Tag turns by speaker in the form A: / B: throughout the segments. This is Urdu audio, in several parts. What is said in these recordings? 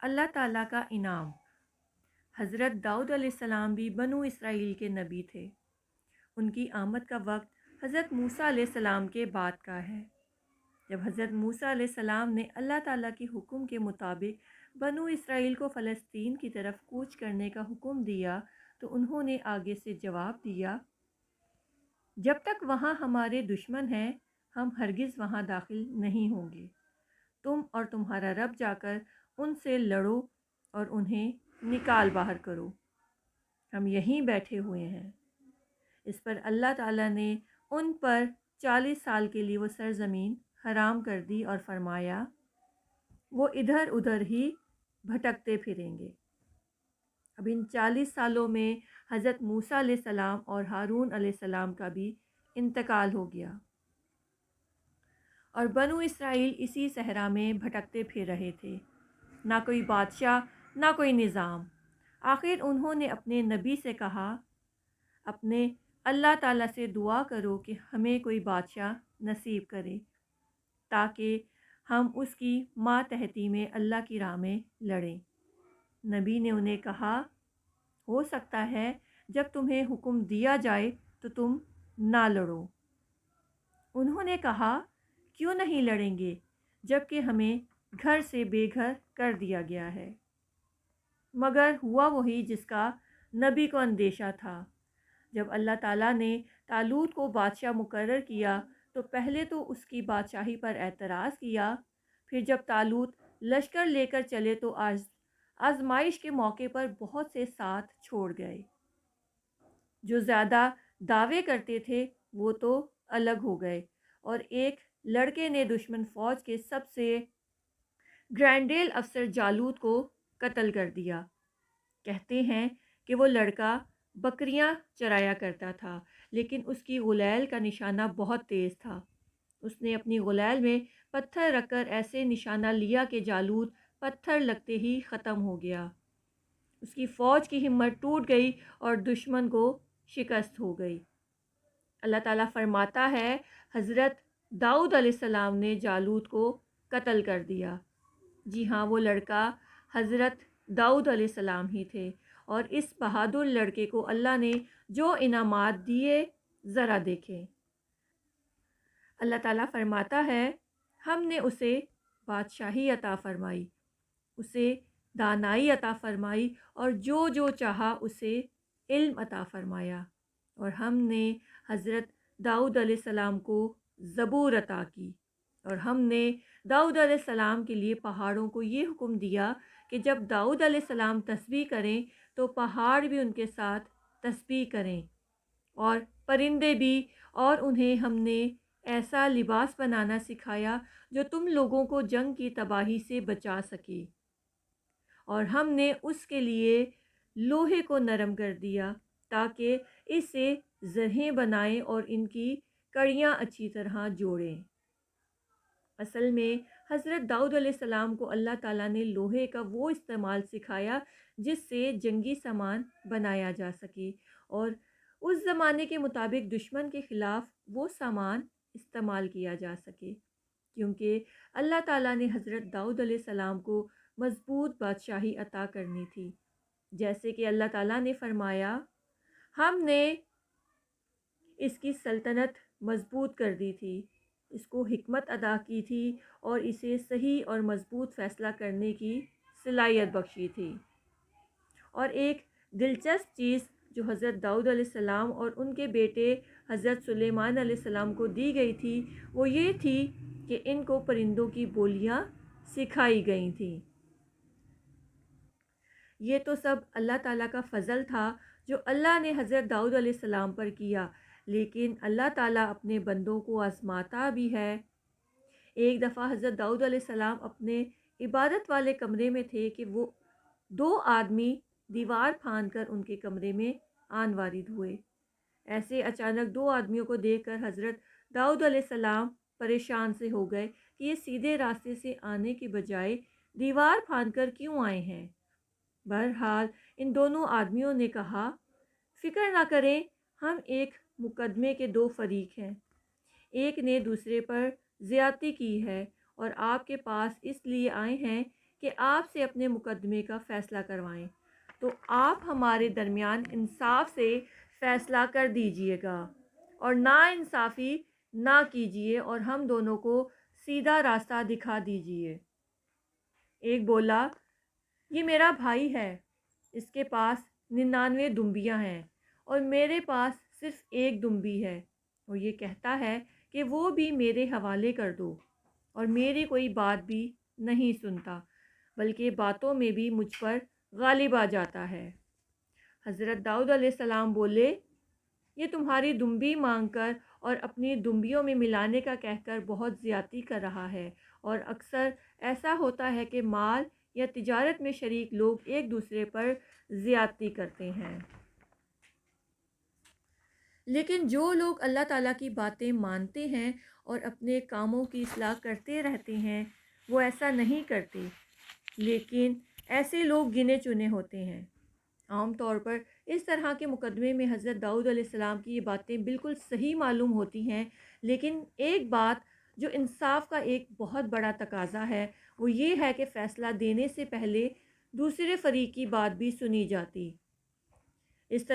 A: اللہ تعالیٰ کا انعام۔ حضرت داؤد علیہ السلام بھی بنو اسرائیل کے نبی تھے۔ ان کی آمد کا وقت حضرت موسیٰ علیہ السلام کے بعد کا ہے۔ جب حضرت موسیٰ علیہ السلام نے اللہ تعالیٰ کے حکم کے مطابق بنو اسرائیل کو فلسطین کی طرف کوچ کرنے کا حکم دیا تو انہوں نے آگے سے جواب دیا، جب تک وہاں ہمارے دشمن ہیں ہم ہرگز وہاں داخل نہیں ہوں گے۔ تم اور تمہارا رب جا کر ان سے لڑو اور انہیں نکال باہر کرو، ہم یہیں بیٹھے ہوئے ہیں۔ اس پر اللہ تعالیٰ نے ان پر 40 سال کے لیے وہ سرزمین حرام کر دی اور فرمایا وہ ادھر ادھر ہی بھٹکتے پھریں گے۔ اب ان 40 سالوں میں حضرت موسیٰ علیہ السلام اور ہارون علیہ السلام کا بھی انتقال ہو گیا، اور بنو اسرائیل اسی صحرا میں بھٹکتے پھر رہے تھے، نہ کوئی بادشاہ نہ کوئی نظام۔ آخر انہوں نے اپنے نبی سے کہا، اپنے اللہ تعالیٰ سے دعا کرو کہ ہمیں کوئی بادشاہ نصیب کرے تاکہ ہم اس کی ماتحتی میں اللہ کی راہ میں لڑیں۔ نبی نے انہیں کہا، ہو سکتا ہے جب تمہیں حکم دیا جائے تو تم نہ لڑو۔ انہوں نے کہا، کیوں نہیں لڑیں گے جب کہ ہمیں گھر سے بے گھر کر دیا گیا ہے؟ مگر ہوا وہی جس کا نبی کو اندیشہ تھا۔ جب اللہ تعالیٰ نے طالوت کو بادشاہ مقرر کیا تو پہلے تو اس کی بادشاہی پر اعتراض کیا، پھر جب طالوت لشکر لے کر چلے تو آزمائش کے موقع پر بہت سے ساتھ چھوڑ گئے۔ جو زیادہ دعوے کرتے تھے وہ تو الگ ہو گئے، اور ایک لڑکے نے دشمن فوج کے سب سے گرینڈیل افسر جالوت کو قتل کر دیا۔ کہتے ہیں کہ وہ لڑکا بکریاں چرایا کرتا تھا، لیکن اس کی غلیل کا نشانہ بہت تیز تھا۔ اس نے اپنی غلیل میں پتھر رکھ کر ایسے نشانہ لیا کہ جالوت پتھر لگتے ہی ختم ہو گیا۔ اس کی فوج کی ہمت ٹوٹ گئی اور دشمن کو شکست ہو گئی۔ اللہ تعالیٰ فرماتا ہے، حضرت داؤد علیہ السلام نے جالوت کو قتل کر دیا۔ جی ہاں، وہ لڑکا حضرت داؤد علیہ السلام ہی تھے، اور اس بہادر لڑکے کو اللہ نے جو انعامات دیے ذرا دیکھیں۔ اللہ تعالیٰ فرماتا ہے، ہم نے اسے بادشاہی عطا فرمائی، اسے دانائی عطا فرمائی، اور جو جو چاہا اسے علم عطا فرمایا، اور ہم نے حضرت داؤد علیہ السلام کو زبور عطا کی، اور ہم نے داؤد علیہ السلام کے لیے پہاڑوں کو یہ حکم دیا کہ جب داؤد علیہ السلام تسبیح کریں تو پہاڑ بھی ان کے ساتھ تسبیح کریں، اور پرندے بھی، اور انہیں ہم نے ایسا لباس بنانا سکھایا جو تم لوگوں کو جنگ کی تباہی سے بچا سکے، اور ہم نے اس کے لیے لوہے کو نرم کر دیا تاکہ اس سے زرہیں بنائیں اور ان کی کڑیاں اچھی طرح جوڑیں۔ اصل میں حضرت داؤد علیہ السلام کو اللہ تعالیٰ نے لوہے کا وہ استعمال سکھایا جس سے جنگی سامان بنایا جا سکے، اور اس زمانے کے مطابق دشمن کے خلاف وہ سامان استعمال کیا جا سکے، کیونکہ اللہ تعالیٰ نے حضرت داؤد علیہ السلام کو مضبوط بادشاہی عطا کرنی تھی۔ جیسے کہ اللہ تعالیٰ نے فرمایا، ہم نے اس کی سلطنت مضبوط کر دی تھی، اس کو حکمت عطا کی تھی، اور اسے صحیح اور مضبوط فیصلہ کرنے کی صلاحیت بخشی تھی۔ اور ایک دلچسپ چیز جو حضرت داؤد علیہ السلام اور ان کے بیٹے حضرت سلیمان علیہ السلام کو دی گئی تھی وہ یہ تھی کہ ان کو پرندوں کی بولیاں سکھائی گئی تھیں۔ یہ تو سب اللہ تعالیٰ کا فضل تھا جو اللہ نے حضرت داؤد علیہ السلام پر کیا، لیکن اللہ تعالیٰ اپنے بندوں کو آزماتا بھی ہے۔ ایک دفعہ حضرت داؤد علیہ السلام اپنے عبادت والے کمرے میں تھے کہ وہ 2 آدمی دیوار پھاند کر ان کے کمرے میں آن وارد ہوئے۔ ایسے اچانک 2 آدمیوں کو دیکھ کر حضرت داؤد علیہ السلام پریشان سے ہو گئے کہ یہ سیدھے راستے سے آنے کے بجائے دیوار پھاند کر کیوں آئے ہیں۔ بہرحال ان دونوں آدمیوں نے کہا، فکر نہ کریں، ہم ایک مقدمے کے 2 فریق ہیں، ایک نے دوسرے پر زیادتی کی ہے اور آپ کے پاس اس لیے آئے ہیں کہ آپ سے اپنے مقدمے کا فیصلہ کروائیں، تو آپ ہمارے درمیان انصاف سے فیصلہ کر دیجئے گا اور ناانصافی نہ کیجیے اور ہم دونوں کو سیدھا راستہ دکھا دیجیے۔ ایک بولا، یہ میرا بھائی ہے، اس کے پاس 99 دمبیاں ہیں اور میرے پاس صرف ایک دمبی ہے، اور یہ کہتا ہے کہ وہ بھی میرے حوالے کر دو، اور میری کوئی بات بھی نہیں سنتا، بلکہ باتوں میں بھی مجھ پر غالب آ جاتا ہے۔ حضرت داؤد علیہ السلام بولے، یہ تمہاری دمبی مانگ کر اور اپنی دمبیوں میں ملانے کا کہہ کر بہت زیادتی کر رہا ہے، اور اکثر ایسا ہوتا ہے کہ مال یا تجارت میں شریک لوگ ایک دوسرے پر زیادتی کرتے ہیں، لیکن جو لوگ اللہ تعالیٰ کی باتیں مانتے ہیں اور اپنے کاموں کی اصلاح کرتے رہتے ہیں وہ ایسا نہیں کرتے، لیکن ایسے لوگ گنے چنے ہوتے ہیں۔ عام طور پر اس طرح کے مقدمے میں حضرت داؤد علیہ السلام کی یہ باتیں بالکل صحیح معلوم ہوتی ہیں، لیکن ایک بات جو انصاف کا ایک بہت بڑا تقاضا ہے وہ یہ ہے کہ فیصلہ دینے سے پہلے دوسرے فریق کی بات بھی سنی جاتی۔ اس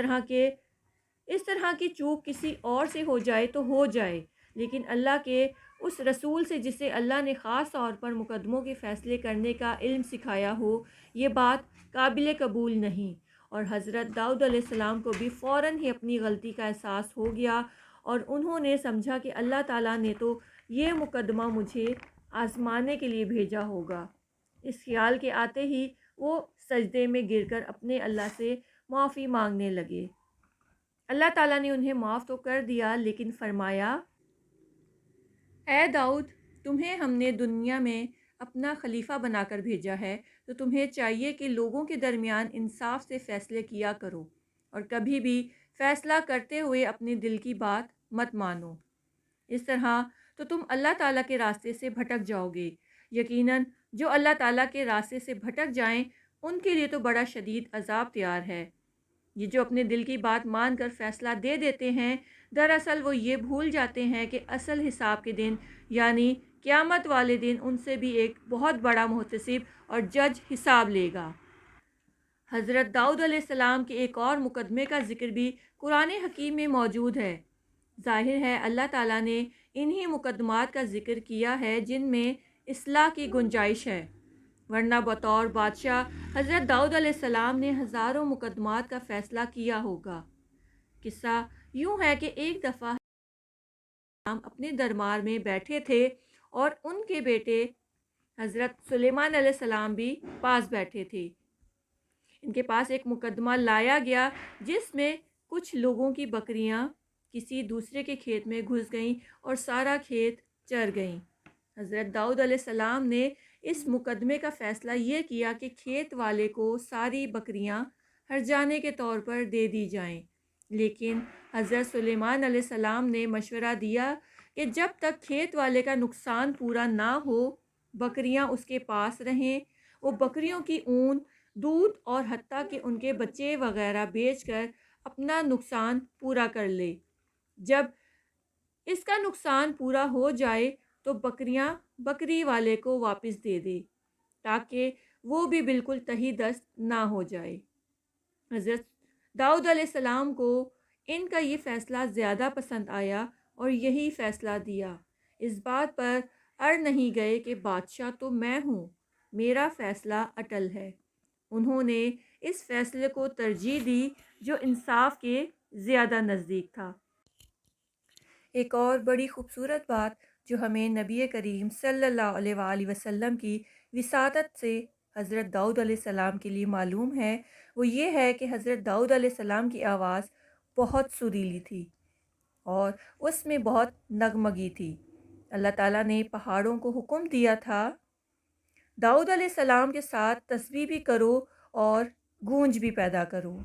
A: طرح کی چوک کسی اور سے ہو جائے تو ہو جائے، لیکن اللہ کے اس رسول سے جسے اللہ نے خاص طور پر مقدموں کے فیصلے کرنے کا علم سکھایا ہو، یہ بات قابل قبول نہیں۔ اور حضرت داؤد علیہ السلام کو بھی فوراً ہی اپنی غلطی کا احساس ہو گیا، اور انہوں نے سمجھا کہ اللہ تعالیٰ نے تو یہ مقدمہ مجھے آزمانے کے لیے بھیجا ہوگا۔ اس خیال کے آتے ہی وہ سجدے میں گر کر اپنے اللہ سے معافی مانگنے لگے۔ اللہ تعالیٰ نے انہیں معاف تو کر دیا، لیکن فرمایا، اے داؤد، تمہیں ہم نے دنیا میں اپنا خلیفہ بنا کر بھیجا ہے، تو تمہیں چاہیے کہ لوگوں کے درمیان انصاف سے فیصلے کیا کرو، اور کبھی بھی فیصلہ کرتے ہوئے اپنے دل کی بات مت مانو۔ اس طرح تو تم اللہ تعالیٰ کے راستے سے بھٹک جاؤ گے۔ یقیناً جو اللہ تعالیٰ کے راستے سے بھٹک جائیں ان کے لیے تو بڑا شدید عذاب تیار ہے۔ یہ جو اپنے دل کی بات مان کر فیصلہ دے دیتے ہیں، دراصل وہ یہ بھول جاتے ہیں کہ اصل حساب کے دن یعنی قیامت والے دن ان سے بھی ایک بہت بڑا محتسب اور جج حساب لے گا۔ حضرت داؤد علیہ السلام کے ایک اور مقدمے کا ذکر بھی قرآن حکیم میں موجود ہے۔ ظاہر ہے اللہ تعالیٰ نے انہی مقدمات کا ذکر کیا ہے جن میں اصلاح کی گنجائش ہے، ورنہ بطور بادشاہ حضرت داؤد علیہ السلام نے ہزاروں مقدمات کا فیصلہ کیا ہوگا۔ قصہ یوں ہے کہ ایک دفعہ ہم اپنے دربار میں بیٹھے تھے اور ان کے بیٹے حضرت سلیمان علیہ السلام بھی پاس بیٹھے تھے۔ ان کے پاس ایک مقدمہ لایا گیا جس میں کچھ لوگوں کی بکریاں کسی دوسرے کے کھیت میں گھس گئیں اور سارا کھیت چر گئیں۔ حضرت داؤد علیہ السلام نے اس مقدمے کا فیصلہ یہ کیا کہ کھیت والے کو ساری بکریاں ہرجانے کے طور پر دے دی جائیں، لیکن حضرت سلیمان علیہ السلام نے مشورہ دیا کہ جب تک کھیت والے کا نقصان پورا نہ ہو بکریاں اس کے پاس رہیں، وہ بکریوں کی اون، دودھ اور حتیٰ کہ ان کے بچے وغیرہ بیچ کر اپنا نقصان پورا کر لے۔ جب اس کا نقصان پورا ہو جائے تو بکریاں بکری والے کو واپس دے دے، تاکہ وہ بھی بالکل تہی دست نہ ہو جائے۔ حضرت داؤد علیہ السلام کو ان کا یہ فیصلہ زیادہ پسند آیا اور یہی فیصلہ دیا۔ اس بات پر اڑ نہیں گئے کہ بادشاہ تو میں ہوں، میرا فیصلہ اٹل ہے۔ انہوں نے اس فیصلے کو ترجیح دی جو انصاف کے زیادہ نزدیک تھا۔ ایک اور بڑی خوبصورت بات جو ہمیں نبی کریم صلی اللہ علیہ وآلہ وسلم کی وساطت سے حضرت داؤد علیہ السلام کے لیے معلوم ہے، وہ یہ ہے کہ حضرت داؤد علیہ السلام کی آواز بہت سریلی تھی اور اس میں بہت نغمگی تھی۔ اللہ تعالیٰ نے پہاڑوں کو حکم دیا تھا، داؤد علیہ السلام کے ساتھ تسبیح بھی کرو اور گونج بھی پیدا کرو۔